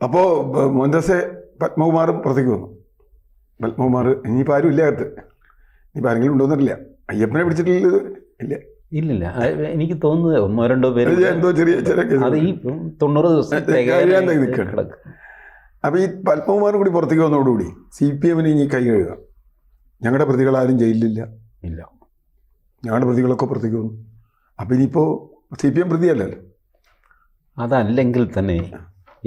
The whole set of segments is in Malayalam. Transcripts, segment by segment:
അപ്പോൾ മോഹൻദാസെ പത്മകുമാറും പുറത്തേക്ക് വന്നു. പത്മകുമാർ ഇനിയിപ്പോൾ ആരും ഇല്ല അകത്ത്, ഇനിയിപ്പോൾ ആരെങ്കിലും ഉണ്ടോന്നില്ല. അയ്യപ്പനെ പിടിച്ചിട്ടില്ല ഇല്ല ഇല്ലില്ല. എനിക്ക് തോന്നുന്നത് 1-2 പേര് എന്തോ ചെറിയ അത് ഈ 90 ദിവസം നിൽക്കണം. അപ്പോൾ ഈ പത്മകുമാർ കൂടി പുറത്തേക്ക് വന്നതോടുകൂടി CPM ഇനി കൈ കഴുകുക. ഞങ്ങളുടെ പ്രതികളാരും ജയിലിലില്ല, ഇല്ല, ഞങ്ങളുടെ പ്രതികളൊക്കെ പുറത്തേക്ക് വന്നു. അപ്പോൾ ഇനിയിപ്പോൾ CPM പ്രതിയല്ലല്ലോ. അതല്ലെങ്കിൽ തന്നെ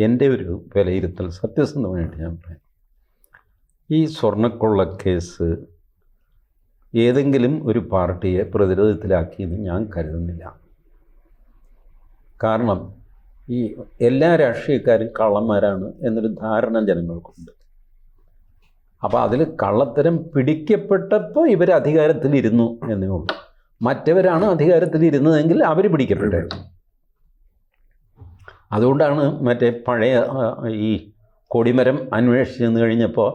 എൻ്റെ ഒരു വിലയിരുത്തൽ സത്യസന്ധമായിട്ട് ഞാൻ പറയാം, ഈ സ്വർണ്ണക്കൊള്ള കേസ് ഏതെങ്കിലും ഒരു പാർട്ടിയെ പ്രതിരോധത്തിലാക്കിയെന്ന് ഞാൻ കരുതുന്നില്ല. കാരണം ഈ എല്ലാ രാഷ്ട്രീയക്കാരും കള്ളന്മാരാണ് എന്നൊരു ധാരണ ജനങ്ങൾക്കുണ്ട്. അപ്പോൾ അതിൽ കള്ളത്തരം പിടിക്കപ്പെട്ടപ്പോൾ ഇവർ അധികാരത്തിലിരുന്നു എന്നേ ഉള്ളൂ. മറ്റവരാണ് അധികാരത്തിലിരുന്നതെങ്കിൽ അവർ പിടിക്കപ്പെട്ടായിരുന്നു. അതുകൊണ്ടാണ് മറ്റേ പഴയ ഈ കൊടിമരം അന്വേഷിച്ച് ചെന്ന് കഴിഞ്ഞപ്പോൾ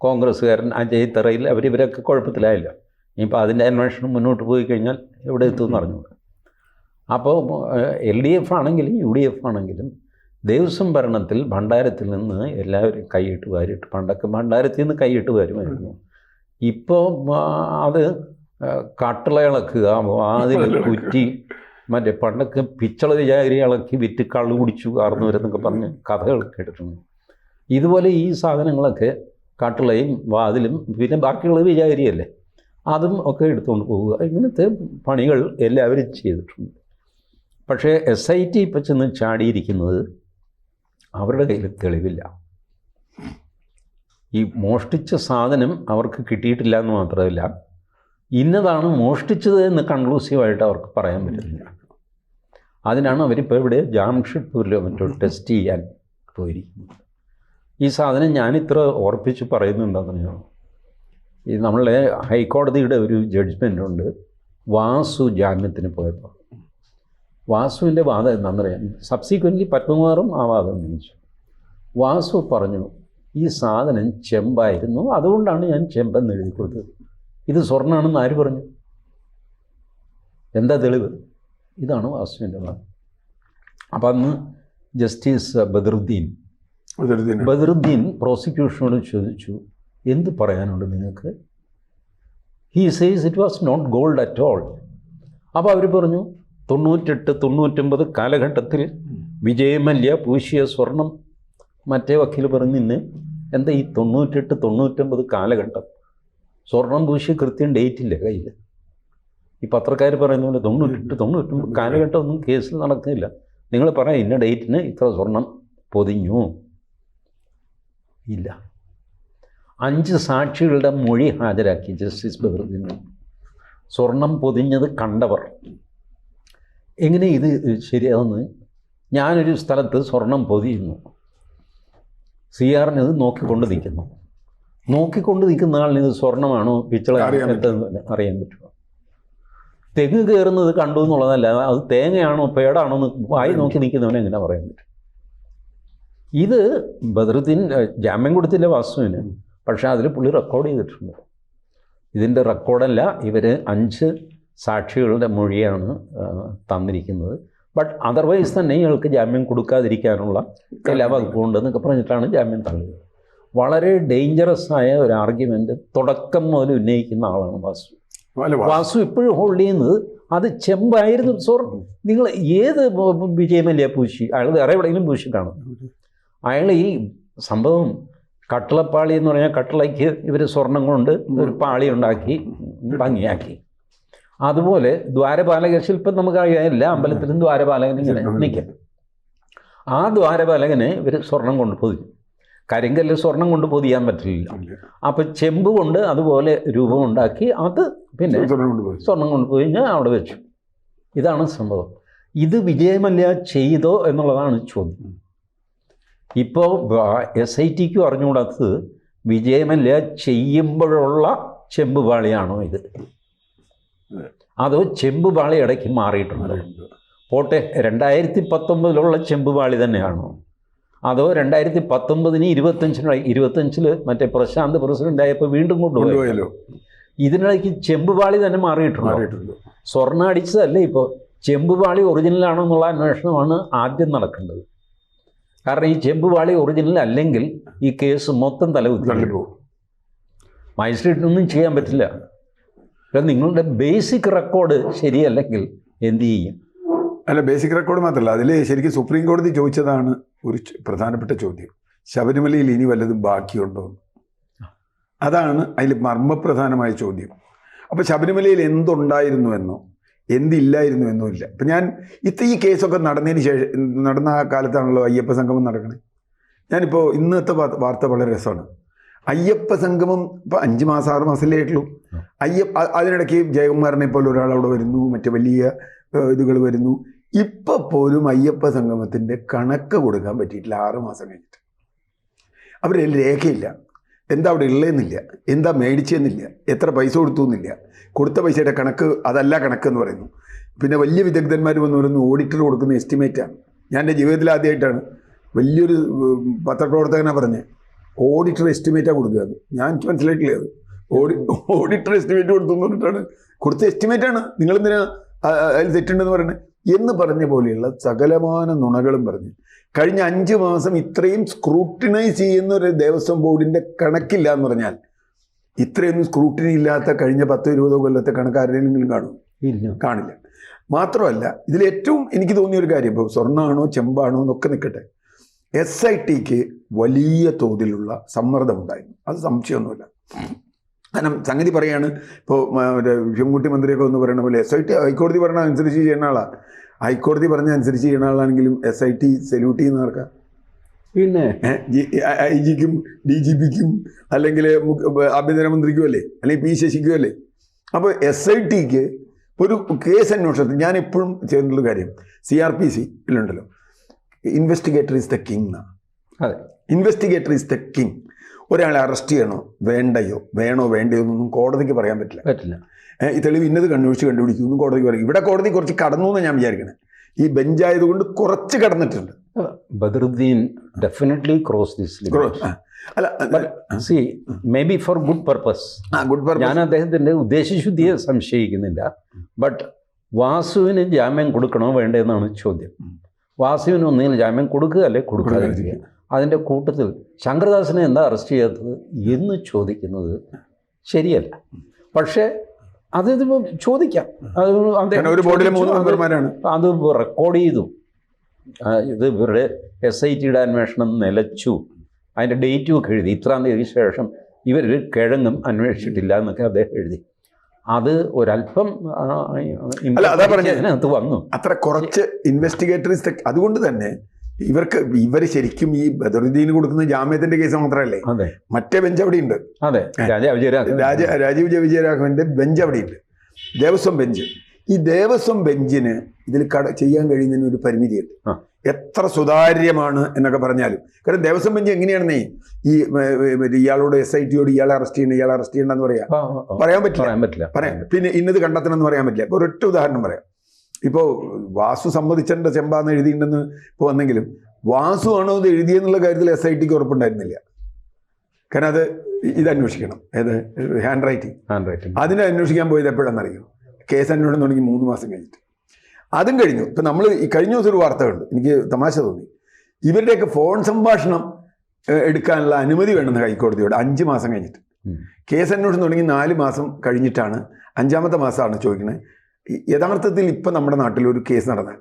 കോൺഗ്രസ്സുകാരൻ അജയ് തറയിൽ ഇവരൊക്കെ കുഴപ്പത്തിലായില്ല. ഇനിയിപ്പോൾ അതിൻ്റെ അന്വേഷണം മുന്നോട്ട് പോയി കഴിഞ്ഞാൽ എവിടെ എത്തുമെന്ന് അറിഞ്ഞുകൂടാ. അപ്പോൾ LDF ആണെങ്കിലും UDF ആണെങ്കിലും ദേവസ്വം ഭരണത്തിൽ ഭണ്ഡാരത്തിൽ നിന്ന് എല്ലാവരും കൈയിട്ട് വാരിയിട്ട്, പണ്ടൊക്കെ ഭണ്ഡാരത്തിൽ നിന്ന് കൈയിട്ട് വരുമായിരുന്നു. ഇപ്പോൾ അത് കട്ടിള ഇളക്കുക, അതിൽ കുറ്റി, മറ്റേ പണ്ടൊക്കെ പിച്ചള വിചാരി ഇളക്കി വിറ്റ് കള്ളു കുടിച്ചു കാർന്നവരെന്നൊക്കെ പറഞ്ഞ് കഥകൾ കേട്ടിട്ടുണ്ട്. ഇതുപോലെ ഈ സാധനങ്ങളൊക്കെ കട്ടിളയും വാതിലും പിന്നെ ബാക്കിയുള്ളത് വിചാരിയല്ലേ, അതും ഒക്കെ എടുത്തുകൊണ്ട് പോവുക. ഇങ്ങനത്തെ പണികൾ എല്ലാവരും ചെയ്തിട്ടുണ്ട്. പക്ഷേ SIT ഇപ്പം ചെന്ന് ചാടിയിരിക്കുന്നത് അവരുടെ കയ്യിൽ തെളിവില്ല. ഈ മോഷ്ടിച്ച സാധനം അവർക്ക് കിട്ടിയിട്ടില്ല എന്ന് മാത്രമല്ല, ഇന്നതാണ് മോഷ്ടിച്ചത് എന്ന് കൺക്ലൂസീവായിട്ട് അവർക്ക് പറയാൻ പറ്റുന്നില്ല. അതിനാണ് അവരിപ്പോൾ ഇവിടെ ജാംഷഡ്പൂരിലോ മറ്റോ ടെസ്റ്റ് ചെയ്യാൻ പോയിരിക്കുന്നത്. ഈ സാധനം ഞാനിത്ര ഓർപ്പിച്ച് പറയുന്നുണ്ടെന്നറിയോ, ഈ നമ്മളെ ഹൈക്കോടതിയുടെ ഒരു ജഡ്ജ്മെൻ്റ് ഉണ്ട്. വാസു ജാമ്യത്തിന് പോയപ്പോൾ വാസുവിൻ്റെ വാദം എന്താണെന്നറിയാം. സബ്സിക്വൻ്റ്ലി പത്മകുമാറും ആ വാദം ഉന്നയിച്ചു. വാസു പറഞ്ഞു, ഈ സാധനം ചെമ്പായിരുന്നു, അതുകൊണ്ടാണ് ഞാൻ ചെമ്പെന്ന് എഴുതി കൊടുത്തത്. ഇത് സ്വർണ്ണമാണെന്ന് ആര് പറഞ്ഞു? എന്താ തെളിവ്? ഇതാണ് വാസുവിൻ്റെ വാദം. അപ്പം അന്ന് ജസ്റ്റിസ് ബദറുദ്ദീൻ പ്രോസിക്യൂഷനോട് ചോദിച്ചു, എന്ത് പറയാനുണ്ട് നിങ്ങൾക്ക്? He says it was not gold at all. അപ്പോൾ അവർ പറഞ്ഞു, 98-99 കാലഘട്ടത്തിൽ വിജയമല്യ പൂശിയ സ്വർണം. മറ്റേ വക്കീൽ പറഞ്ഞു, ഇന്ന് എന്താ ഈ 98-99 കാലഘട്ടം സ്വർണം പൂശിയ കൃത്യം ഡേറ്റ് ഇല്ല കയ്യിൽ. ഈ പത്രക്കാർ പറയുന്ന പോലെ 98-99 കാലഘട്ടം ഒന്നും കേസിൽ നടക്കുന്നില്ല. നിങ്ങൾ പറയാം ഇന്ന ഡേറ്റിന് ഇത്ര സ്വർണം പൊതിഞ്ഞു. ഇല്ല. 5 സാക്ഷികളുടെ മൊഴി ഹാജരാക്കി ജസ്റ്റിസ് ബദറുദ്ദീൻ. സ്വർണം പൊതിഞ്ഞത് കണ്ടവർ. എങ്ങനെ ഇത് ശരിയാവുന്നത്? ഞാനൊരു സ്ഥലത്ത് സ്വർണം പൊതിയുന്നു, CRന് ഇത് നോക്കിക്കൊണ്ട് നിൽക്കുന്ന ആളിന് ഇത് സ്വർണ്ണമാണോ പിച്ചള അറിയാൻ പറ്റുമോ? തെങ്ങ് കയറുന്നത് കണ്ടു എന്നുള്ളതല്ല, അത് തേങ്ങയാണോ പേടാണോ എന്ന് വായി നോക്കി നിൽക്കുന്നവനെ എങ്ങനെ പറയാൻ പറ്റും? ഇത് ബദറുദ്ദീൻ ജാമ്യം കൊടുത്തില്ല വാസുവിന്, പക്ഷേ അതിൽ പുള്ളി റെക്കോർഡ് ചെയ്തിട്ടുണ്ട്. ഇതിൻ്റെ റെക്കോർഡല്ല, ഇവർ 5 സാക്ഷികളുടെ മൊഴിയാണ് തന്നിരിക്കുന്നത്. ബട്ട് അതർവൈസ് തന്നെ ഇയാൾക്ക് ജാമ്യം കൊടുക്കാതിരിക്കാനുള്ള എല്ലാ വകുപ്പും ഉണ്ടെന്നൊക്കെ പറഞ്ഞിട്ടാണ് ജാമ്യം തള്ളിയത്. വളരെ ഡേഞ്ചറസ് ആയ ഒരു ആർഗ്യുമെൻ്റ് തുടക്കം മുതൽ ഉന്നയിക്കുന്ന ആളാണ് വാസു. വാസു ഇപ്പോഴും ഹോൾഡ് ചെയ്യുന്നത് അത് ചെമ്പായിരുന്നു. നിങ്ങൾ ഏത് വിജയമല്യ പൂശി, അയാൾ വേറെ എവിടെയെങ്കിലും പൂശിട്ടാണ്. അയാൾ ഈ സംഭവം കട്ടിളപ്പാളി എന്ന് പറഞ്ഞാൽ കട്ടിളയ്ക്ക് ഇവർ സ്വർണം കൊണ്ട് ഒരു പാളി ഉണ്ടാക്കി ഭംഗിയാക്കി. അതുപോലെ ദ്വാരപാലക ശില്പം നമുക്കറിയാം, എല്ലാ അമ്പലത്തിലും ദ്വാരപാലകൻ ഇങ്ങനെ നിൽക്കും. ആ ദ്വാരപാലകനെ ഇവർ സ്വർണം കൊണ്ട് പൊതിഞ്ഞു. കരിങ്കല്ല് സ്വർണം കൊണ്ട് പൊതിയാൻ പറ്റില്ല. അപ്പോൾ ചെമ്പ് കൊണ്ട് അതുപോലെ രൂപമുണ്ടാക്കി അത് പിന്നെ സ്വർണം കൊണ്ട് പൊതിഞ്ഞ് അവിടെ വെച്ചു. ഇതാണ് സംഭവം. ഇത് വിജയമല്യ ചെയ്തോ എന്നുള്ളതാണ് ചോദ്യം. ഇപ്പോൾ SITക്കും അറിഞ്ഞുകൂടാത്തത് വിജയമല്യ ചെയ്യുമ്പോഴുള്ള ചെമ്പുപാളിയാണോ ഇത്, അതോ ചെമ്പുപാളി ഇടയ്ക്ക് മാറിയിട്ടുണ്ട്? പോട്ടെ, 2019 ചെമ്പുപാളി തന്നെയാണോ, അതോ 2019 25 മറ്റേ പ്രശാന്ത് പ്രസിഡൻ്റായപ്പോൾ വീണ്ടും കൊണ്ടുപോയല്ലോ? ഇതിനിടയ്ക്ക് ചെമ്പുപാളി തന്നെ മാറിയിട്ടുണ്ട്. സ്വർണ്ണം അടിച്ചതല്ലേ ഇപ്പോൾ, ചെമ്പുപാളി ഒറിജിനലാണോ എന്നുള്ള അന്വേഷണമാണ് ആദ്യം നടക്കേണ്ടത്. കാരണം ഈ ചെമ്പുപാളി ഒറിജിനൽ അല്ലെങ്കിൽ ഈ കേസ് മൊത്തം തലകുത്തി തള്ളിപ്പോകും. മജിസ്ട്രേറ്റിനൊന്നും ചെയ്യാൻ പറ്റില്ല. കാരണം നിങ്ങളുടെ ബേസിക് റെക്കോർഡ് ശരിയല്ലെങ്കിൽ എന്ത് ചെയ്യും? അല്ല, ബേസിക് റെക്കോർഡ് മാത്രമല്ല, അതിൽ ശരിക്കും സുപ്രീം കോടതി ചോദിച്ചതാണ് ഒരു പ്രധാനപ്പെട്ട ചോദ്യം, ശബരിമലയിൽ ഇനി വല്ലതും ബാക്കിയുണ്ടോ? അതാണ് അതിൽ മർമ്മപ്രധാനമായ ചോദ്യം. അപ്പോൾ ശബരിമലയിൽ എന്തുണ്ടായിരുന്നുവെന്നോ എന്തില്ലായിരുന്നുവെന്നോ ഇല്ല. ഇപ്പം ഞാൻ ഈ കേസൊക്കെ നടന്നതിന് ശേഷം, നടന്ന ആ കാലത്താണല്ലോ അയ്യപ്പ സംഗമം നടക്കണേ. ഞാനിപ്പോൾ ഇന്നത്തെ വാർത്ത വളരെ രസമാണ്. അയ്യപ്പ സംഗമം ഇപ്പോൾ 5 മാസം 6 മാസമല്ലേ ആയിട്ടുള്ളൂ. അതിനിടയ്ക്ക് ജയകുമാരനെ പോലെ ഒരാൾ അവിടെ വരുന്നു, മറ്റു വലിയ ഇതുകൾ വരുന്നു. ഇപ്പം പോലും അയ്യപ്പ സംഗമത്തിൻ്റെ കണക്ക് കൊടുക്കാൻ പറ്റിയിട്ടില്ല 6 മാസം കഴിഞ്ഞിട്ട്. അവരിൽ രേഖയില്ല, എന്താ അവിടെ ഉള്ളതെന്നില്ല, എന്താ മേടിച്ചെന്നില്ല, എത്ര പൈസ കൊടുത്തു എന്നില്ല, കൊടുത്ത പൈസയുടെ കണക്ക് അതല്ല കണക്കെന്ന് പറയുന്നു. പിന്നെ വലിയ വിദഗ്ധന്മാർ വന്ന് പറയുന്നു ഓഡിറ്റർ കൊടുക്കുന്ന എസ്റ്റിമേറ്റാണ്. ഞാൻ എൻ്റെ ജീവിതത്തിൽ ആദ്യമായിട്ടാണ് വലിയൊരു പത്രപ്രവർത്തകനാണ് പറഞ്ഞത് ഓഡിറ്റർ എസ്റ്റിമേറ്റാണ് കൊടുക്കുക. ഞാൻ എനിക്ക് മനസ്സിലായിട്ടില്ല അത്. ഓഡിറ്റർ എസ്റ്റിമേറ്റ് കൊടുത്തു എന്ന് പറഞ്ഞിട്ടാണ്, കൊടുത്ത എസ്റ്റിമേറ്റാണ്, നിങ്ങളെന്തിനാ അതിൽ തെറ്റുണ്ടെന്ന് പറയുന്നത് എന്ന് പറഞ്ഞ പോലെയുള്ള സകലമാന നുണകളും പറഞ്ഞ് കഴിഞ്ഞ 5 മാസം ഇത്രയും സ്ക്രൂട്ടിനൈസ് ചെയ്യുന്ന ഒരു ദേവസ്വം ബോർഡിൻ്റെ കണക്കില്ല എന്ന് പറഞ്ഞാൽ ഇത്രയൊന്നും സ്ക്രൂട്ടിനി ഇല്ലാത്ത കഴിഞ്ഞ 10-20 കൊല്ലത്തെ കണക്ക് ആരെങ്കിലും കാണില്ല. മാത്രമല്ല, ഇതിലേറ്റവും എനിക്ക് തോന്നിയൊരു കാര്യം, ഇപ്പോൾ സ്വർണ്ണമാണോ ചെമ്പാണോ എന്നൊക്കെ നിൽക്കട്ടെ, SITക്ക് വലിയ തോതിലുള്ള സമ്മർദ്ദമുണ്ടായിരുന്നു, അത് സംശയമൊന്നുമില്ല. കാരണം സംഗതി പറയാണ്, ഇപ്പോൾ ശിവൻകുട്ടി മന്ത്രിയൊക്കെ ഒന്ന് പറയുന്ന പോലെ SIT ഹൈക്കോടതി പറഞ്ഞ അനുസരിച്ച് ചെയ്യുന്ന ആളാണ്. ഹൈക്കോടതി പറഞ്ഞ അനുസരിച്ച് ചെയ്യുന്ന ആളാണെങ്കിലും SIT സല്യൂട്ട് ചെയ്യുന്ന ആർക്കാണ്? പിന്നെ IG-ക്കും DGPക്കും അല്ലെങ്കിൽ ആഭ്യന്തരമന്ത്രിക്കും അല്ലേ, അല്ലെങ്കിൽ P ശശിക്കും അല്ലേ. അപ്പോൾ SITക്ക് ഒരു കേസ് അന്വേഷണത്തിൽ ഞാൻ എപ്പോഴും ചെയ്യുന്നുള്ള കാര്യം, CRPC-ലുണ്ടല്ലോ, ഇൻവെസ്റ്റിഗേറ്റർ ഈസ് ദ കിങ് എന്നാണ്. അതെ, ഇൻവെസ്റ്റിഗേറ്റർ ഈസ് ദ കിങ്. ഒരാളെ അറസ്റ്റ് ചെയ്യണോ വേണോ വേണ്ടയോ എന്നൊന്നും കോടതിക്ക് പറയാൻ പറ്റില്ല. ഈ തെളിവ് ഇന്നത് കണ്ടുപിടിക്കുമെന്നും കോടതിക്ക് പറയും. ഇവിടെ കോടതി കുറച്ച് കടന്നു എന്ന് ഞാൻ വിചാരിക്കണേ. ഈ ബെഞ്ചായതുകൊണ്ട് കുറച്ച് കടന്നിട്ടുണ്ട്. Badaruddin definitely cross this limit. See maybe for good purpose. ഞാൻ അദ്ദേഹത്തിൻ്റെ ഉദ്ദേശശുദ്ധിയെ സംശയിക്കുന്നില്ല. ബട്ട് വാസുവിന് ജാമ്യം കൊടുക്കണോ വേണ്ടേ എന്നാണ് ചോദ്യം. വാസുവിന് ഒന്നുകിൽ ജാമ്യം കൊടുക്കുക അല്ലെ കൊടുക്കാതിരിക്കുക. അതിൻ്റെ കൂട്ടത്തിൽ ശങ്കർദാസിനെ എന്താ അറസ്റ്റ് ചെയ്യാത്തത് എന്ന് ചോദിക്കുന്നത് ശരിയല്ല. പക്ഷേ അതിപ്പോൾ ചോദിക്കാം. ഒരു ബോർഡിലെ 3 മെമ്പർമാരാണ്. അത് റെക്കോർഡ് ചെയ്തു. ഇത് ഇവരുടെ SITയുടെ അന്വേഷണം നിലച്ചു, അതിൻ്റെ ഡേറ്റും ഒക്കെ എഴുതി. ഇത്രാം തീയതിക്ക് ശേഷം ഇവർ കിഴങ്ങും അന്വേഷിച്ചിട്ടില്ല എന്നൊക്കെ അദ്ദേഹം എഴുതി. അത് ഒരല്പം അതിനകത്ത് വന്നു. അത്ര കുറച്ച് ഇൻവെസ്റ്റിഗേറ്റേഴ്സ്. അതുകൊണ്ട് തന്നെ ഇവർ ശരിക്കും ഈ ബദറുദ്ദീന് കൊടുക്കുന്ന ജാമ്യത്തിന്റെ കേസ് മാത്രമല്ലേ, മറ്റേ ബെഞ്ച് അവിടെ ഉണ്ട്. അതെ, രാജീവ് വിജയരാഘവന്റെ ബെഞ്ച് അവിടെ ഉണ്ട്, ദേവസ്വം ബെഞ്ച്. ഈ ദേവസ്വം ബെഞ്ചിന് ഇതിൽ ചെയ്യാൻ കഴിയുന്നതിന് ഒരു പരിമിതിയുണ്ട്. എത്ര സുതാര്യമാണ് എന്നൊക്കെ പറഞ്ഞാലും. കാരണം ദേവസ്വം ബെഞ്ച് എങ്ങനെയാണെന്നേ ഈ ഇയാളോട് SITയോട് ഇയാളെ അറസ്റ്റ് ചെയ്യണ്ടെന്ന് പറയാൻ പറ്റില്ല. പിന്നെ ഇന്നത് കണ്ടെത്തണം എന്ന് പറയാൻ പറ്റില്ല. ഇപ്പോൾ ഒരൊറ്റ ഉദാഹരണം പറയാം. ഇപ്പോൾ വാസു സമ്മതിച്ചേണ്ട ചെമ്പാന്ന് എഴുതിയിട്ടുണ്ടെന്ന് ഇപ്പോൾ വന്നെങ്കിലും വാസു ആണോ ഇത് എഴുതിയെന്നുള്ള കാര്യത്തിൽ SITക്ക് ഉറപ്പുണ്ടായിരുന്നില്ല. കാരണം അത് ഇത് അന്വേഷിക്കണം, ഏത് ഹാൻഡ് റൈറ്റിംഗ്. അതിനെ അന്വേഷിക്കാൻ പോയത് എപ്പോഴാണെന്നറിയോ? കേസ് അന്വേഷണം തുടങ്ങി 3 മാസം കഴിഞ്ഞിട്ട്. അതും കഴിഞ്ഞു. ഇപ്പം നമ്മൾ ഈ കഴിഞ്ഞ ദിവസം ഒരു വാർത്ത കണ്ടു, എനിക്ക് തമാശ തോന്നി. ഇവരുടെയൊക്കെ ഫോൺ സംഭാഷണം എടുക്കാനുള്ള അനുമതി വേണമെന്ന് ഹൈക്കോടതിയോട് 5 മാസം കഴിഞ്ഞിട്ട്. കേസ് അന്വേഷണം തുടങ്ങി 4 മാസം കഴിഞ്ഞിട്ടാണ്, 5ാമത്തെ മാസമാണ് ചോദിക്കുന്നത്. യഥാർത്ഥത്തിൽ ഇപ്പം നമ്മുടെ നാട്ടിൽ ഒരു കേസ് നടന്നാൽ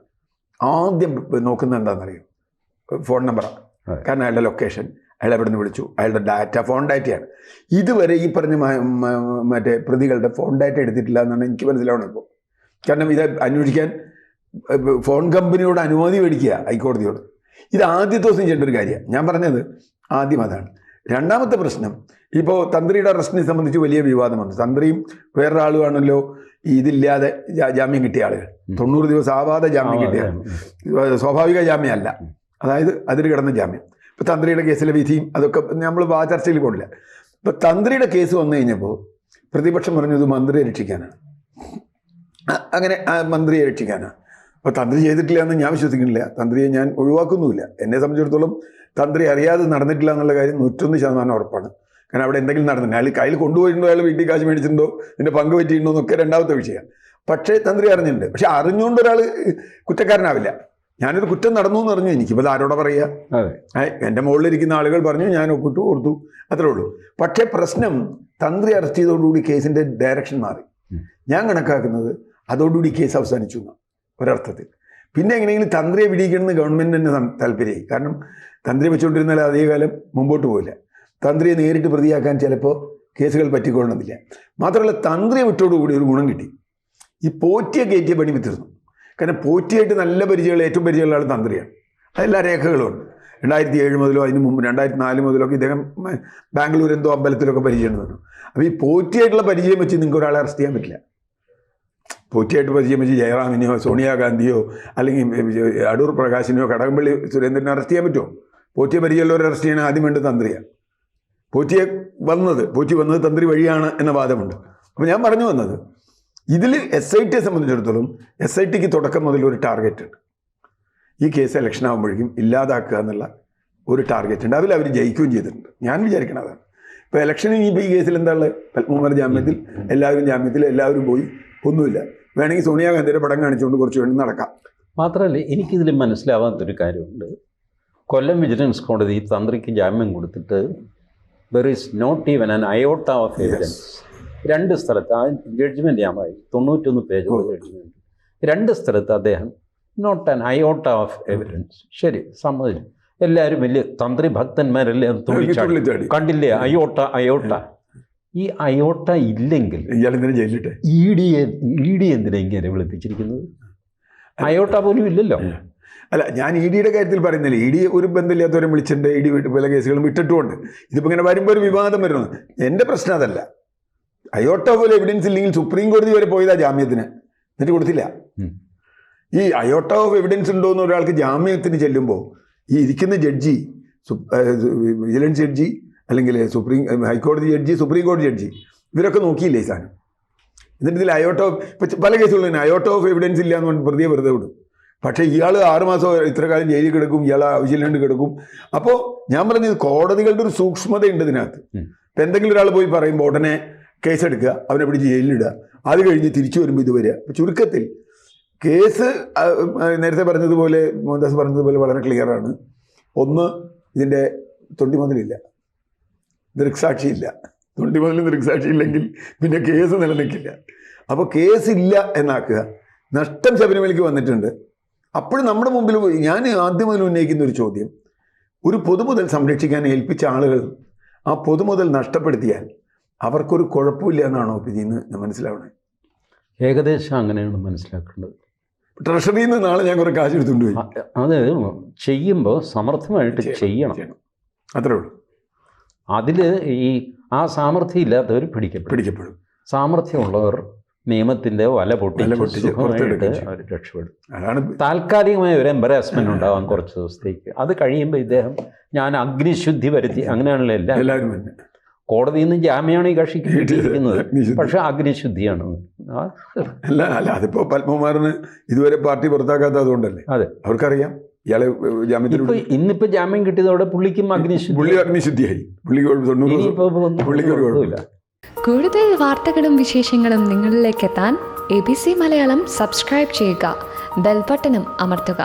ആദ്യം നോക്കുന്നത് എന്താണെന്നറിയോ? ഫോൺ നമ്പറാണ്. കാരണം അയാളുടെ ലൊക്കേഷൻ, അയാൾ എവിടെ നിന്ന് വിളിച്ചു, അയാളുടെ ഡാറ്റ, ഫോൺ ഡാറ്റയാണ്. ഇതുവരെ ഈ പറഞ്ഞ മറ്റേ പ്രതികളുടെ ഫോൺ ഡാറ്റ എടുത്തിട്ടില്ല എന്നാണ് എനിക്ക് മനസ്സിലാവണം ഇപ്പോൾ. കാരണം ഇത് അന്വേഷിക്കാൻ ഫോൺ കമ്പനിയോട് അനുമതി മേടിക്കുക ഹൈക്കോടതിയോട്. ഇത് ആദ്യത്തെ ദിവസം ചെയ്യേണ്ട ഒരു കാര്യമാണ്. ഞാൻ പറഞ്ഞത് ആദ്യം അതാണ്. രണ്ടാമത്തെ പ്രശ്നം, ഇപ്പോൾ തന്ത്രിയുടെ അറസ്റ്റിനെ സംബന്ധിച്ച് വലിയ വിവാദം വന്നു. തന്ത്രിയും വേറൊരാളുമാണല്ലോ ഇതില്ലാതെ ജാമ്യം കിട്ടിയ ആളുകൾ. 90 ദിവസം ആവാതെ ജാമ്യം കിട്ടിയ, സ്വാഭാവിക ജാമ്യമല്ല, അതായത് അതിൽ കിടന്ന ജാമ്യം. ഇപ്പോൾ തന്ത്രിയുടെ കേസിലെ വിധിയും അതൊക്കെ നമ്മൾ ആ ചർച്ചയിൽ പോകില്ല. ഇപ്പോൾ തന്ത്രിയുടെ കേസ് വന്നു കഴിഞ്ഞപ്പോൾ പ്രതിപക്ഷം പറഞ്ഞത് മന്ത്രിയെ രക്ഷിക്കാനാണ്. അങ്ങനെ മന്ത്രിയെ രക്ഷിക്കാനാണ്. അപ്പോൾ തന്ത്രി ചെയ്തിട്ടില്ല എന്ന് ഞാൻ വിശ്വസിക്കുന്നില്ല. തന്ത്രിയെ ഞാൻ ഒഴിവാക്കുന്നുമില്ല. എന്നെ സംബന്ധിച്ചിടത്തോളം തന്ത്രി അറിയാതെ നടന്നിട്ടില്ല എന്നുള്ള കാര്യം 101% ഉറപ്പാണ്. കാരണം അവിടെ എന്തെങ്കിലും നടന്നില്ല. അയാൾ കയ്യിൽ കൊണ്ടുപോയിട്ടുണ്ടോ, അയാൾ വീട്ടിൽ കാശ് മേടിച്ചിട്ടുണ്ടോ, ഇതിൻ്റെ പങ്ക് പറ്റിയിട്ടുണ്ടോ എന്നൊക്കെ രണ്ടാമത്തെ വിഷയമാണ്. പക്ഷേ തന്ത്രി അറിഞ്ഞിട്ടുണ്ട്. പക്ഷെ അറിഞ്ഞുകൊണ്ട് ഒരാൾ കുറ്റക്കാരനാവില്ല. ഞാനൊരു കുറ്റം നടന്നു എന്ന് പറഞ്ഞു, എനിക്കിപ്പോൾ അത് ആരോടെ പറയുക? അതെ, എൻ്റെ മുകളിലിരിക്കുന്ന ആളുകൾ പറഞ്ഞു, ഞാൻ ഒപ്പിട്ടു കൊടുത്തു, അത്രേ ഉള്ളൂ. പക്ഷേ പ്രശ്നം തന്ത്രി അറസ്റ്റ് ചെയ്തതോടുകൂടി കേസിൻ്റെ ഡയറക്ഷൻ മാറി. ഞാൻ കണക്കാക്കുന്നത് അതോടുകൂടി കേസ് അവസാനിച്ചു എന്നാണ് ഒരർത്ഥത്തിൽ. പിന്നെ എങ്ങനെയെങ്കിലും തന്ത്രിയെ പിടിക്കണമെന്ന് ഗവൺമെൻറ് തന്നെ താല്പര്യമായി. കാരണം തന്ത്രി വെച്ചുകൊണ്ടിരുന്നാൽ അധികകാലം മുമ്പോട്ട് പോകില്ല. തന്ത്രിയെ നേരിട്ട് പ്രതിയാക്കാൻ ചിലപ്പോൾ കേസുകൾ പറ്റിക്കൊള്ളണമെന്നില്ല. മാത്രമല്ല തന്ത്രിയെ വിട്ടോടുകൂടി ഒരു ഗുണം കിട്ടി. ഈ പോറ്റിയെ കയറ്റിയ പണി വിത്തിരുന്നു. കാരണം പോറ്റിയായിട്ട് നല്ല പരിചയമുള്ള, ഏറ്റവും പരിചയമുള്ള ആൾ തന്ത്രിയാണ്. അതെല്ലാ രേഖകളുമുണ്ട്. 2007 മുതലോ അതിന് മുമ്പ് 2004 മുതലൊക്കെ ഇദ്ദേഹം ബാംഗ്ലൂർ എന്തോ അമ്പലത്തിലൊക്കെ പരിചയമുണ്ടെന്നു. അപ്പോൾ ഈ പോറ്റിയായിട്ടുള്ള പരിചയം വെച്ച് നിങ്ങൾക്ക് ഒരാളെ അറസ്റ്റ് ചെയ്യാൻ പറ്റില്ല. പോറ്റിയായിട്ട് പരിചയം വെച്ച് ജയറാമിനെയോ സോണിയാഗാന്ധിയോ അല്ലെങ്കിൽ അടൂർ പ്രകാശിനെയോ കടകംപള്ളി സുരേന്ദ്രനെ അറസ്റ്റ് ചെയ്യാൻ പറ്റുമോ? പോറ്റിയെ പരിചയമുള്ളവരെ അറസ്റ്റ് ചെയ്യാൻ ആദ്യം വേണ്ടത് തന്ത്രിയാണ്. പോറ്റി വന്നത് തന്ത്രി വഴിയാണ് എന്ന വാദമുണ്ട്. അപ്പോൾ ഞാൻ പറഞ്ഞു വന്നത്, ഇതിൽ SIT സംബന്ധിച്ചിടത്തോളം SITക്ക് തുടക്കം മുതൽ ഒരു ടാർഗറ്റ് ഉണ്ട്. ഈ കേസ് ഇലക്ഷൻ ആകുമ്പോഴേക്കും ഇല്ലാതാക്കുക എന്നുള്ള ഒരു ടാർഗറ്റ് ഉണ്ട്. അതിൽ അവർ ജയിക്കുകയും ചെയ്തിട്ടുണ്ട്. ഞാൻ വിചാരിക്കണം അതാണ്. ഇപ്പോൾ ഇലക്ഷന് ഇനിയിപ്പോൾ ഈ കേസിൽ എന്താ ഉള്ളത്? പത്മകുമാർ ജാമ്യത്തിൽ, എല്ലാവരും പോയി, ഒന്നുമില്ല. വേണമെങ്കിൽ സോണിയാഗാന്ധിയുടെ പടം കാണിച്ചുകൊണ്ട് കുറച്ച് വേണ്ടി നടക്കാം. മാത്രമല്ല എനിക്കിതിൽ മനസ്സിലാവാത്തൊരു കാര്യമുണ്ട്. കൊല്ലം വിജിലൻസ് കോടതി തന്ത്രിക്ക് ജാമ്യം കൊടുത്തിട്ട് there is not even an iota of evidence. 2 സ്ഥലത്ത് ആ ജഡ്ജ്മെൻറ്റ് ഞാൻ വായി, 91 പേജുള്ള ജഡ്ജ്മെൻറ്റ്. 2 സ്ഥലത്ത് അദ്ദേഹം not an iota of evidence. ശരി, സമ്മതിച്ചു. എല്ലാവരും വലിയ തന്ത്രി ഭക്തന്മാരല്ലേ കണ്ടില്ലേ അയോട്ട. ഈ അയോട്ട ഇല്ലെങ്കിൽ ഇ ഡി എന്തിനാ ഇങ്ങനെ വിളിപ്പിച്ചിരിക്കുന്നത്? അയോട്ട പോലും ഇല്ലല്ലോ. അല്ല, ഞാൻ EDയുടെ കാര്യത്തിൽ പറയുന്നില്ല. ED ഒരു ബന്ധമില്ലാത്തവരെ വിളിച്ചിട്ടുണ്ട്, ED പല കേസുകളും വിട്ടിട്ടുമുണ്ട്. ഇതിപ്പോൾ ഇങ്ങനെ വരുമ്പോൾ ഒരു വിവാദം വരുന്നത്. എൻ്റെ പ്രശ്നം അതല്ല. അയോട്ട പോലെ എവിഡൻസ് ഇല്ലെങ്കിൽ സുപ്രീം കോടതി വരെ പോയതാ ജാമ്യത്തിന്, എന്നിട്ട് കൊടുത്തില്ല. ഈ അയോട്ട ഓഫ് എവിഡൻസ് ഉണ്ടോയെന്ന് ഒരാൾക്ക് ജാമ്യത്തിന് ചെല്ലുമ്പോൾ ഈ ഇരിക്കുന്ന ജഡ്ജി, വിജിലൻസ് ജഡ്ജി അല്ലെങ്കിൽ ഹൈക്കോടതി ജഡ്ജി, സുപ്രീം കോടതി ജഡ്ജി, ഇവരൊക്കെ നോക്കിയില്ലേ ഈ സാധനം? എന്നിട്ട് ഇതിൽ അയോട്ട ഓഫ്, ഇപ്പം പല കേസുകളും തന്നെ അയോട്ട ഓഫ് എവിഡൻസ് ഇല്ല എന്ന് പറഞ്ഞ് പ്രതിയെ വെറുതെ വിടും. പക്ഷേ ഇയാൾ 6 മാസം ഇത്ര കാലം ജയിലിൽ കിടക്കും, ഇയാൾ ആവശ്യമില്ലാണ്ട് കിടക്കും. അപ്പോൾ ഞാൻ പറഞ്ഞത് കോടതികളുടെ ഒരു സൂക്ഷ്മതയുണ്ട് ഇതിനകത്ത്. ഇപ്പം എന്തെങ്കിലും ഒരാൾ പോയി പറയുമ്പോൾ ഉടനെ കേസെടുക്കുക, അവനെ പിടിച്ച് ജയിലിലിടുക, അത് കഴിഞ്ഞ് തിരിച്ചു വരുമ്പോൾ ഇത് വരിക. അപ്പോൾ ചുരുക്കത്തിൽ കേസ് നേരത്തെ പറഞ്ഞതുപോലെ, മോഹൻദാസ് പറഞ്ഞതുപോലെ വളരെ ക്ലിയറാണ്. ഒന്ന്, ഇതിൻ്റെ തൊണ്ടിമുതലില്ല, ദൃക്സാക്ഷിയില്ല. തൊണ്ടിമുതലും ദൃക്സാക്ഷി ഇല്ലെങ്കിൽ പിന്നെ കേസ് നിലനിൽക്കില്ല. അപ്പോൾ കേസില്ല എന്നാക്കുക. നഷ്ടം ശബരിമലയ്ക്ക് വന്നിട്ടുണ്ട്. അപ്പോഴും നമ്മുടെ മുമ്പിൽ ഞാൻ ആദ്യം മുതൽ ഉന്നയിക്കുന്ന ഒരു ചോദ്യം, ഒരു പൊതുമുതൽ സംരക്ഷിക്കാൻ ഏൽപ്പിച്ച ആളുകൾ ആ പൊതുമുതൽ നഷ്ടപ്പെടുത്തിയാൽ അവർക്കൊരു കുഴപ്പമില്ല എന്നാണോ ഇതിന്ന് ഞാൻ മനസ്സിലാവണേ? ഏകദേശം അങ്ങനെയാണ് മനസ്സിലാക്കേണ്ടത്. ട്രഷറിയിൽ നിന്ന് നാളെ ഞാൻ കുറേ കാശ് എടുത്തുകൊണ്ട് പോയി. അത് ചെയ്യുമ്പോൾ സമർത്ഥമായിട്ട് ചെയ്യണം, അത്രേ ഉള്ളൂ. അതിൽ ആ സാമർഥ്യം ഇല്ലാത്തവർ പിടിക്കപ്പെടും. സാമർഥ്യമുള്ളവർ നിയമത്തിൻ്റെ വല പൊട്ടിച്ച് അവർ രക്ഷപ്പെടും. അതാണ് താൽക്കാലികമായ ഒരു എംബറാസ്മെന്റ് ഉണ്ടാവാം കുറച്ച് ദിവസത്തേക്ക്. അത് കഴിയുമ്പോൾ ഇദ്ദേഹം ഞാൻ അഗ്നിശുദ്ധി വരുത്തി, അങ്ങനെയാണല്ലോ എല്ലാവരും. കോടതിയിൽ നിന്ന് ജാമ്യമാണ് ഈ കക്ഷിക്ക് കിട്ടിയിരിക്കുന്നത്, പക്ഷെ അഗ്നിശുദ്ധിയാണ്. അല്ല, അതിപ്പോ പത്മകുമാറിന് ഇതുവരെ പാർട്ടി പുറത്താക്കാത്ത അതുകൊണ്ടല്ലേ? അതെ, അവർക്കറിയാം ഇയാളെ ജാമ്യത്തിൽ. ഇന്നിപ്പോ ജാമ്യം കിട്ടിയതോടെ പുള്ളിക്കും അഗ്നിശുദ്ധിയായി. പുള്ളിക്ക് കൂടുതൽ വാർത്തകളും വിശേഷങ്ങളും നിങ്ങളിലേക്ക് എത്താൻ ABC മലയാളം സബ്സ്ക്രൈബ് ചെയ്യുക, ബെൽ ബട്ടണും അമർത്തുക.